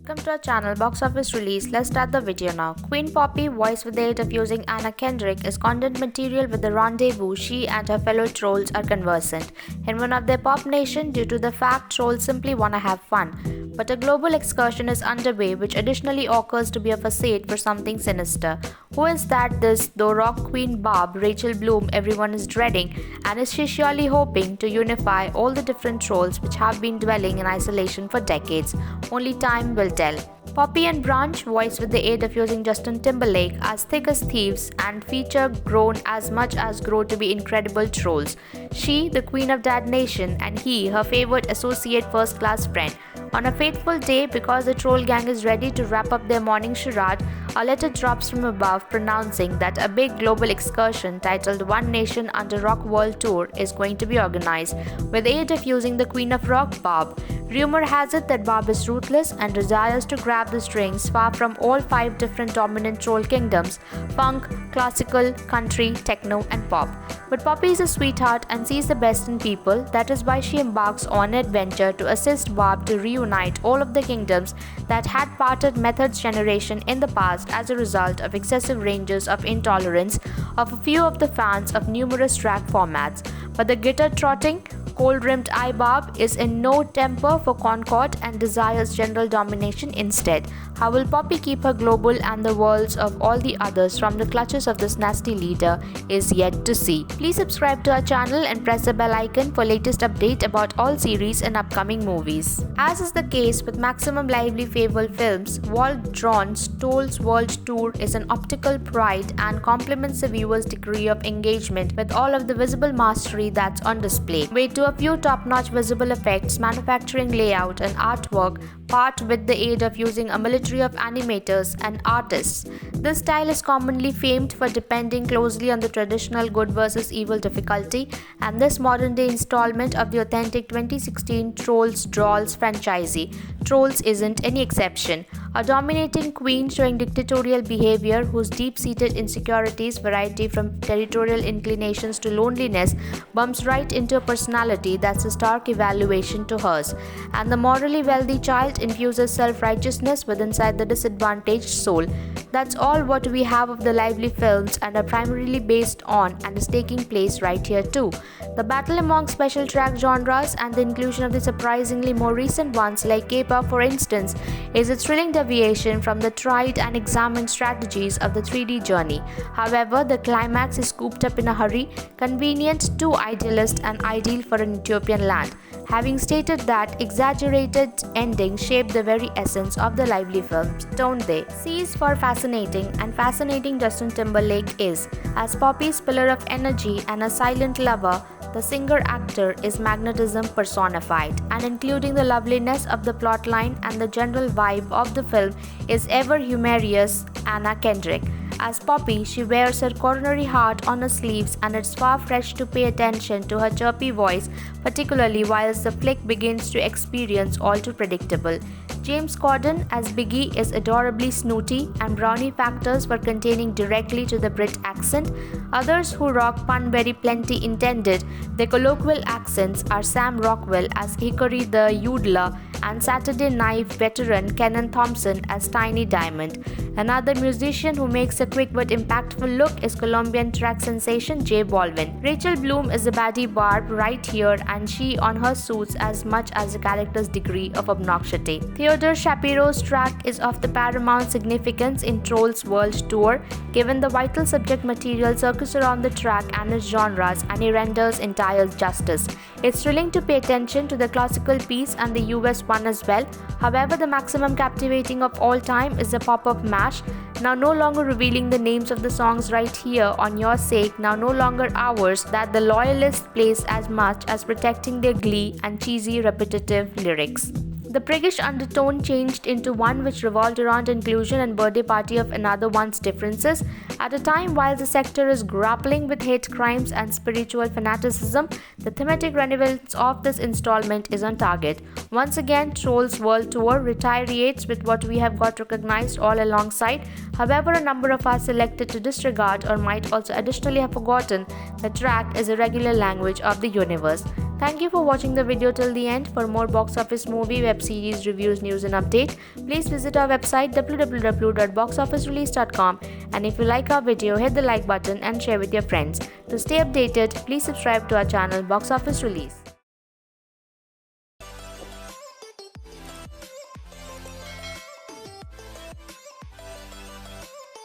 Welcome to our channel Box Office Release. Let's start the video now. Queen Poppy, voiced with the aid of using Anna Kendrick, is content material with the rendezvous she and her fellow trolls are conversant in one of their pop nation due to the fact trolls simply wanna have fun. But a global excursion is underway which additionally occurs to be a facade for something sinister. Who is that this, though rock queen Barb, Rachel Bloom, everyone is dreading, and is she surely hoping to unify all the different trolls which have been dwelling in isolation for decades? Only time will tell. Poppy and Branch, voiced with the aid of using Justin Timberlake, as thick as thieves and feature grown as much as grow to be incredible trolls. She, the queen of Dad Nation, and he, her favorite associate first-class friend. On a fateful day, because the troll gang is ready to wrap up their morning charade, a letter drops from above pronouncing that a big global excursion titled One Nation Under Rock World Tour is going to be organized, with the aid of using the Queen of Rock, Barb. Rumor has it that Barb is ruthless and desires to grab the strings far from all 5 different dominant troll kingdoms: funk, classical, country, techno, and pop. But Poppy is a sweetheart and sees the best in people. That is why she embarks on an adventure to assist Barb to reunite all of the kingdoms that had parted Method's generation in the past as a result of excessive ranges of intolerance of a few of the fans of numerous track formats. But the guitar-trotting, cold-rimmed eye Barb is in no temper for concord and desires general domination instead. How will Poppy keep her global and the worlds of all the others from the clutches of this nasty leader is yet to see. Please subscribe to our channel and press the bell icon for latest update about all series and upcoming movies. As is the case with Maximum Lively Fable Films, Walt Drawn's Trolls World Tour is an optical pride and complements the viewer's degree of engagement with all of the visible mastery that's on display. Wait to a few top-notch visual effects, manufacturing layout, and artwork, part with the aid of using a military of animators and artists. This style is commonly famed for depending closely on the traditional good versus evil difficulty, and this modern-day installment of the authentic 2016 Trolls Drawls franchise, Trolls isn't any exception. A dominating queen showing dictatorial behavior whose deep-seated insecurities, variety from territorial inclinations to loneliness, bumps right into a personality that's a stark evaluation to hers. And the morally wealthy child infuses self-righteousness with inside the disadvantaged soul. That's all what we have of the lively films and are primarily based on and is taking place right here too. The battle among special track genres and the inclusion of the surprisingly more recent ones like K-pop for instance is a thrilling deviation from the tried and examined strategies of the 3D journey. However, the climax is scooped up in a hurry, convenient, too idealist and ideal for an utopian land. Having stated that, exaggerated endings shape the very essence of the lively films, don't they? C is for fascinating, and fascinating Justin Timberlake is. As Poppy's pillar of energy and a silent lover, the singer-actor is magnetism personified, and including the loveliness of the plotline and the general vibe of the film is ever humorous Anna Kendrick. As Poppy, she wears her coronary heart on her sleeves and it's far-fetched to pay attention to her chirpy voice, particularly whilst the flick begins to experience all too predictable. James Corden as Biggie is adorably snooty and brownie factors for containing directly to the Brit accent. Others who rock pun very plenty intended, their colloquial accents are Sam Rockwell as Hickory the Yodeler and Saturday Night veteran Kenan Thompson as Tiny Diamond. Another musician who makes a quick but impactful look is Colombian track sensation J Balvin. Rachel Bloom is the baddie Barb right here and she on her suits as much as the character's degree of obnoxiety. Theodore Shapiro's track is of the paramount significance in Trolls World Tour given the vital subject material circus around the track and its genres, and he renders entire justice. It's thrilling to pay attention to the classical piece and the US one as well. However, the maximum captivating of all time is the pop-up mash, now no longer revealing the names of the songs right here on your sake, now no longer ours, that the loyalist plays as much as protecting their glee and cheesy repetitive lyrics. The priggish undertone changed into one which revolved around inclusion and birthday party of another one's differences. At a time while the sector is grappling with hate crimes and spiritual fanaticism, the thematic relevance of this installment is on target. Once again, Trolls World Tour reiterates with what we have got recognized all alongside. However, a number of us selected to disregard or might also additionally have forgotten the track is a regular language of the universe. Thank you for watching the video till the end. For more box office movie, web series, reviews, news and update, please visit our website www.boxofficerelease.com. And if you like our video, hit the like button and share with your friends. To stay updated, please subscribe to our channel Box Office Release.